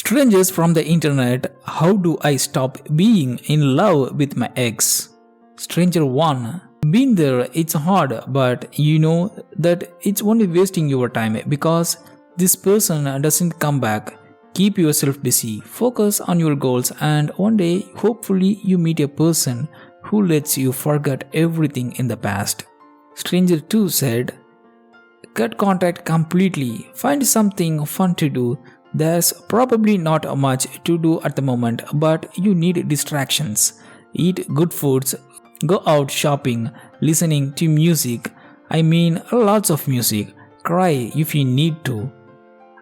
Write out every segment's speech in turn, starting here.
Strangers from the internet, how do I stop being in love with my ex? Stranger 1. Been there, it's hard, but you know that it's only wasting your time because this person doesn't come back. Keep yourself busy, focus on your goals, and one day, hopefully, you meet a person who lets you forget everything in the past. Stranger 2 said, cut contact completely, find something fun to do. There's probably not much to do at the moment, but you need distractions. Eat good foods, go out shopping, listening to music. I mean, lots of music. Cry if you need to.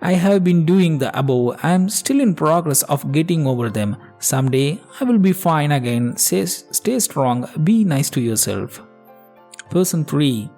I have been doing the above. I'm still in progress of getting over them. Someday I will be fine again. Stay strong, be nice to yourself. Person 3.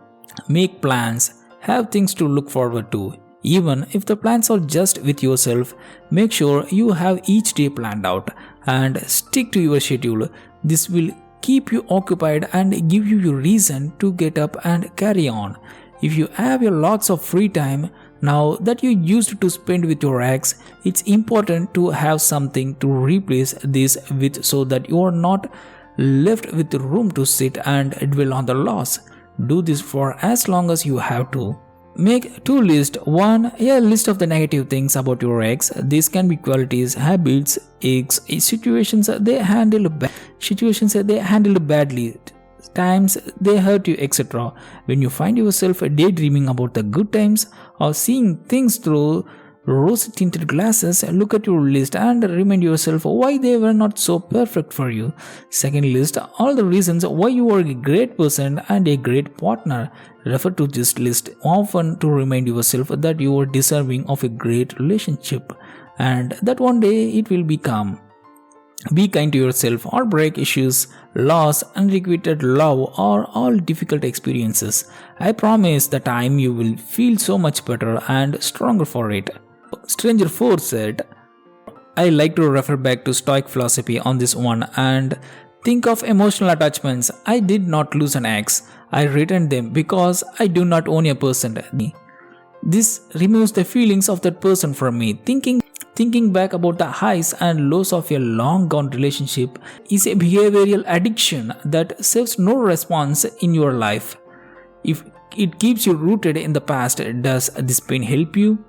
Make plans, have things to look forward to. Even if the plans are just with yourself, make sure you have each day planned out and stick to your schedule. This will keep you occupied and give you a reason to get up and carry on. If you have a lots of free time now that you used to spend with your ex, it's important to have something to replace this with so that you are not left with room to sit and dwell on the loss. Do this for as long as you have to. Make two lists. One, a list of the negative things about your ex. These can be qualities, habits, acts, situations they handled badly, times they hurt you, etc. When you find yourself daydreaming about the good times or seeing things through rose-tinted glasses, look at your list and remind yourself why they were not so perfect for you. Second, list all the reasons why you are a great person and a great partner. Refer to this list often to remind yourself that you are deserving of a great relationship and that one day it will become. Be kind to yourself. Heartbreak issues, loss, unrequited love are all difficult experiences. I promise the time you will feel so much better and stronger for it. Stranger 4 said, I like to refer back to Stoic philosophy on this one and think of emotional attachments. I did not lose an ex. I returned them because I do not own a person. This removes the feelings of that person from me. Thinking back about the highs and lows of a long gone relationship is a behavioral addiction that serves no response in your life. If it keeps you rooted in the past, does this pain help you?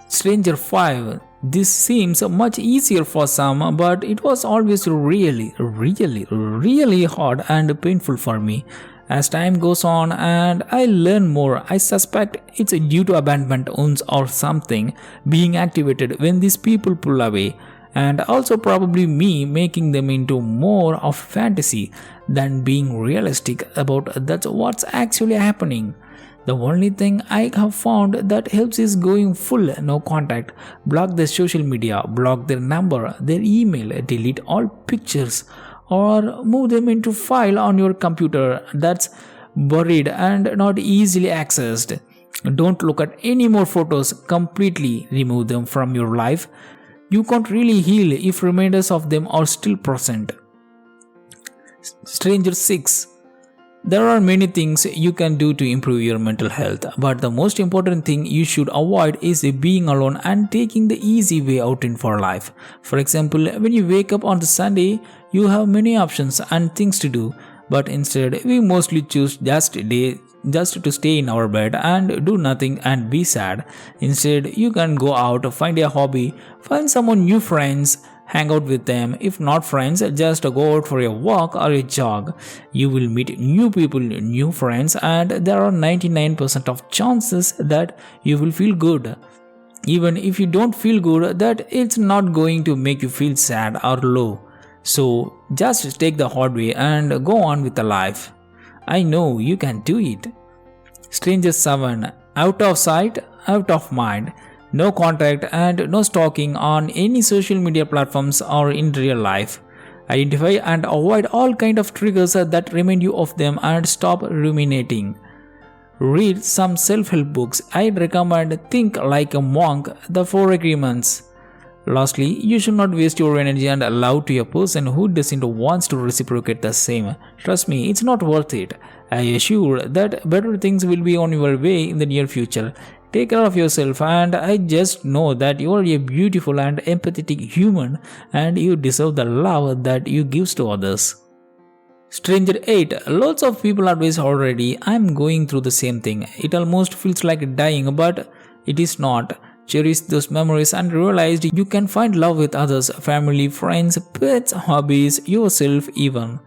Stranger 5. This seems much easier for some, but it was always really hard and painful for me. As time goes on and I learn more, I suspect it's due to abandonment wounds or something being activated when these people pull away, and also probably me making them into more of fantasy than being realistic about that's what's actually happening. The only thing I have found that helps is going full no contact, block their social media, block their number, their email, delete all pictures, or move them into file on your computer that's buried and not easily accessed. Don't look at any more photos, completely remove them from your life. You can't really heal if reminders of them are still present. Stranger 6. There are many things you can do to improve your mental health, but the most important thing you should avoid is being alone and taking the easy way out in for life. For example, when you wake up on the Sunday, you have many options and things to do, but instead we mostly choose just to stay in our bed and do nothing and be sad. Instead, you can go out, find a hobby, find someone new friends, hang out with them. If not friends, just go out for a walk or a jog. You will meet new people, new friends, and there are 99% of chances that you will feel good. Even if you don't feel good, that it's not going to make you feel sad or low. So just take the hard way and go on with the life. I know you can do it. Stranger 7. Out of sight, out of mind. No contact and no stalking on any social media platforms or in real life. Identify and avoid all kind of triggers that remind you of them and stop ruminating. Read some self-help books. I'd recommend Think Like a Monk, The 4 Agreements. Lastly, you should not waste your energy and love to a person who doesn't want to reciprocate the same. Trust me, it's not worth it. I assure that better things will be on your way in the near future. Take care of yourself, and I just know that you are a beautiful and empathetic human and you deserve the love that you give to others. Stranger 8. Lots of people advise already. I'm going through the same thing. It almost feels like dying, but it is not. Cherish those memories and realize you can find love with others, family, friends, pets, hobbies, yourself even.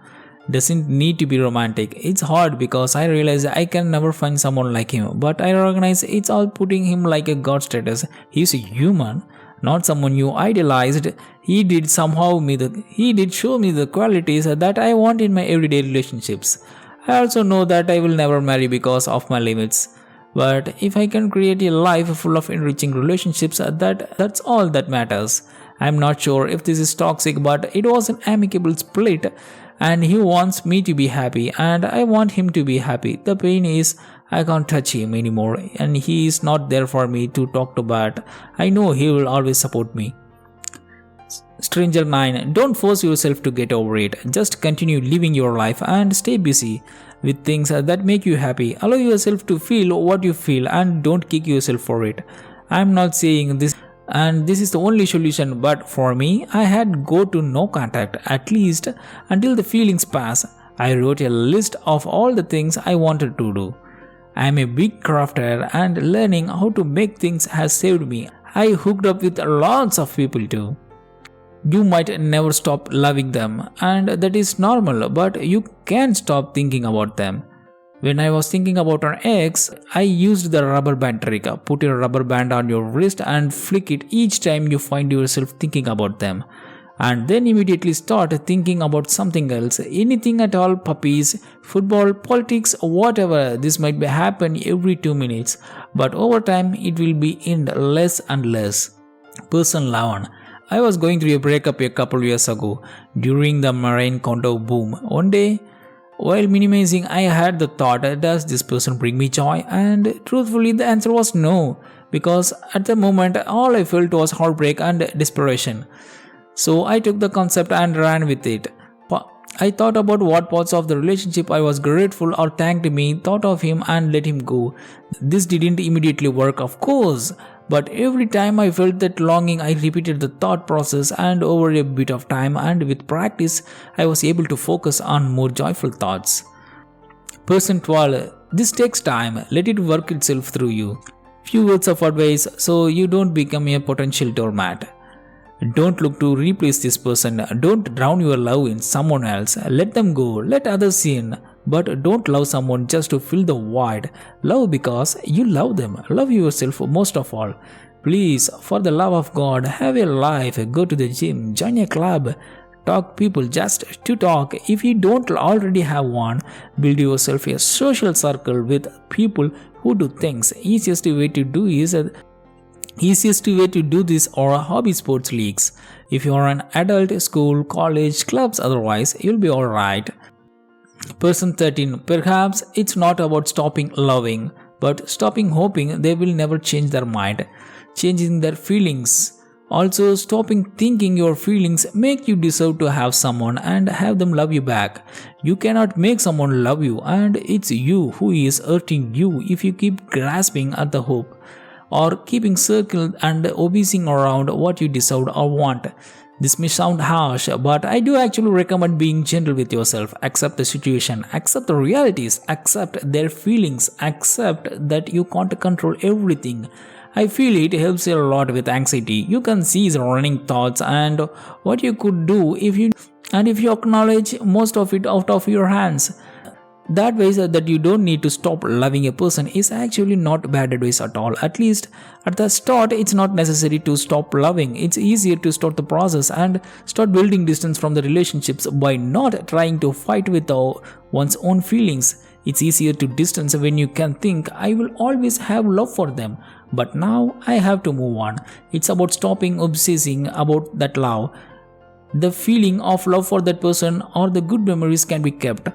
Doesn't need to be romantic. It's hard because I realize I can never find someone like him, but I recognize it's all putting him like a god status. He's a human, not someone you idealized. He did show me the qualities that I want in my everyday relationships. I also know that I will never marry because of my limits. But if I can create a life full of enriching relationships, that's all that matters. I'm not sure if this is toxic, but it was an amicable split and he wants me to be happy and I want him to be happy. The pain is I can't touch him anymore and he is not there for me to talk to, but I know he will always support me. Stranger 9. Don't force yourself to get over it. Just continue living your life and stay busy with things that make you happy. Allow yourself to feel what you feel and don't kick yourself for it. I'm not saying this and this is the only solution, but for me, I had go to no contact, at least until the feelings pass. I wrote a list of all the things I wanted to do. I am a big crafter and learning how to make things has saved me. I hooked up with lots of people too. You might never stop loving them and that is normal, but you can't stop thinking about them. When I was thinking about an ex, I used the rubber band trick. Put a rubber band on your wrist and flick it each time you find yourself thinking about them. And then immediately start thinking about something else. Anything at all, puppies, football, politics, whatever. This might happen every 2 minutes. But over time, it will be in less and less. Person 11. I was going through a breakup a couple years ago during the marine condo boom. One day, while minimizing, I had the thought, does this person bring me joy? And truthfully, the answer was no, because at the moment, all I felt was heartbreak and desperation. So I took the concept and ran with it. I thought about what parts of the relationship I was grateful or thanked me, thought of him and let him go. This didn't immediately work, of course. But every time I felt that longing, I repeated the thought process, and over a bit of time and with practice, I was able to focus on more joyful thoughts. Person 12. This takes time. Let it work itself through you. Few words of advice so you don't become a potential doormat. Don't look to replace this person. Don't drown your love in someone else. Let them go. Let others in. But don't love someone just to fill the void. Love because you love them. Love yourself most of all. Please, for the love of God, have a life. Go to the gym. Join a club. Talk people just to talk. If you don't already have one, build yourself a social circle with people who do things. Easiest way to do this are hobby sports leagues. If you are an adult, school, college, clubs, otherwise, you'll be alright. Person 13. Perhaps it's not about stopping loving, but stopping hoping they will never change their mind, changing their feelings. Also, stopping thinking your feelings make you deserve to have someone and have them love you back. You cannot make someone love you, and it's you who is hurting you if you keep grasping at the hope or keeping circled and obsessing around what you deserve or want. This may sound harsh, but I do actually recommend being gentle with yourself. Accept the situation, accept the realities, accept their feelings, accept that you can't control everything. I feel it helps a lot with anxiety. You can seize running thoughts and what you could do if you acknowledge most of it out of your hands. That advice that you don't need to stop loving a person is actually not bad advice at all. At least at the start, it's not necessary to stop loving. It's easier to start the process and start building distance from the relationships by not trying to fight with one's own feelings. It's easier to distance when you can think, I will always have love for them, but now I have to move on. It's about stopping obsessing about that love. The feeling of love for that person or the good memories can be kept,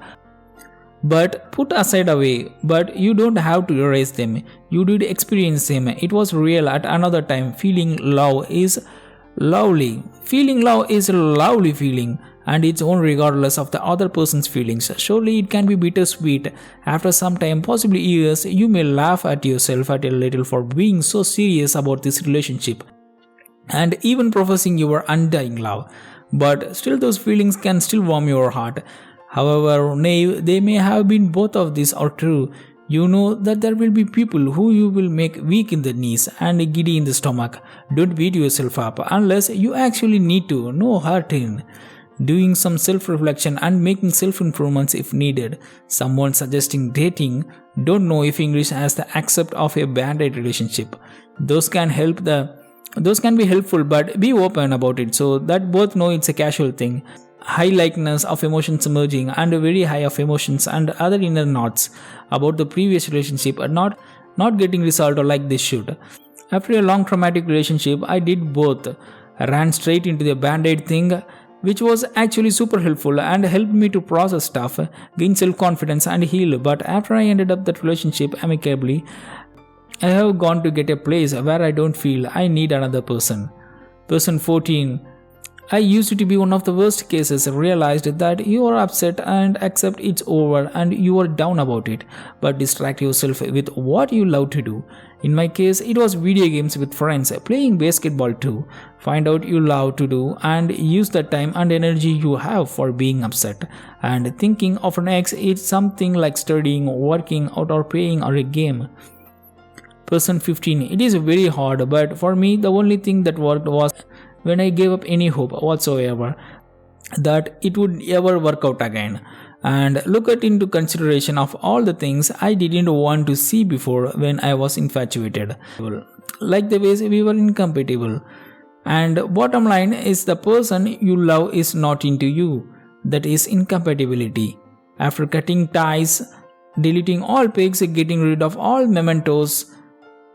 but put aside away. But you don't have to erase them. You did experience them. It was real at another time. Feeling love is lovely. Feeling love is a lovely feeling, and its own regardless of the other person's feelings. Surely it can be bittersweet. After some time, possibly years, you may laugh at yourself at a little for being so serious about this relationship and even professing your undying love. But still, those feelings can still warm your heart. However naive they may have been, both of these are true. You know that there will be people who you will make weak in the knees and giddy in the stomach. Don't beat yourself up unless you actually need to. No hurt in doing some self-reflection and making self-improvements if needed. Someone suggesting dating don't know if English has the accept of a band-aid relationship. Those can be helpful, but be open about it so that both know it's a casual thing. High likeness of emotions emerging and very high of emotions and other inner knots about the previous relationship are not getting resolved or like they should. After a long traumatic relationship, I did both. I ran straight into the band-aid thing, which was actually super helpful and helped me to process stuff, gain self-confidence and heal. But after I ended up that relationship amicably, I have gone to get a place where I don't feel I need another person. Person 14. I used to be one of the worst cases. Realized that you are upset and accept it's over and you are down about it, but distract yourself with what you love to do. In my case, it was video games with friends, playing basketball too. Find out you love to do and use the time and energy you have for being upset and thinking of an ex. It's something like studying, working out or playing or a game. Person 15. It is very hard, but for me the only thing that worked was when I gave up any hope whatsoever that it would ever work out again, and look at into consideration of all the things I didn't want to see before when I was infatuated, like the ways we were incompatible. And bottom line is the person you love is not into you. That is incompatibility. After cutting ties, deleting all pics, getting rid of all mementos,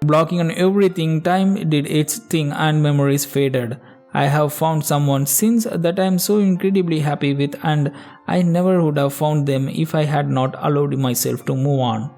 blocking on everything, time did its thing and memories faded. I have found someone since that I am so incredibly happy with, and I never would have found them if I had not allowed myself to move on.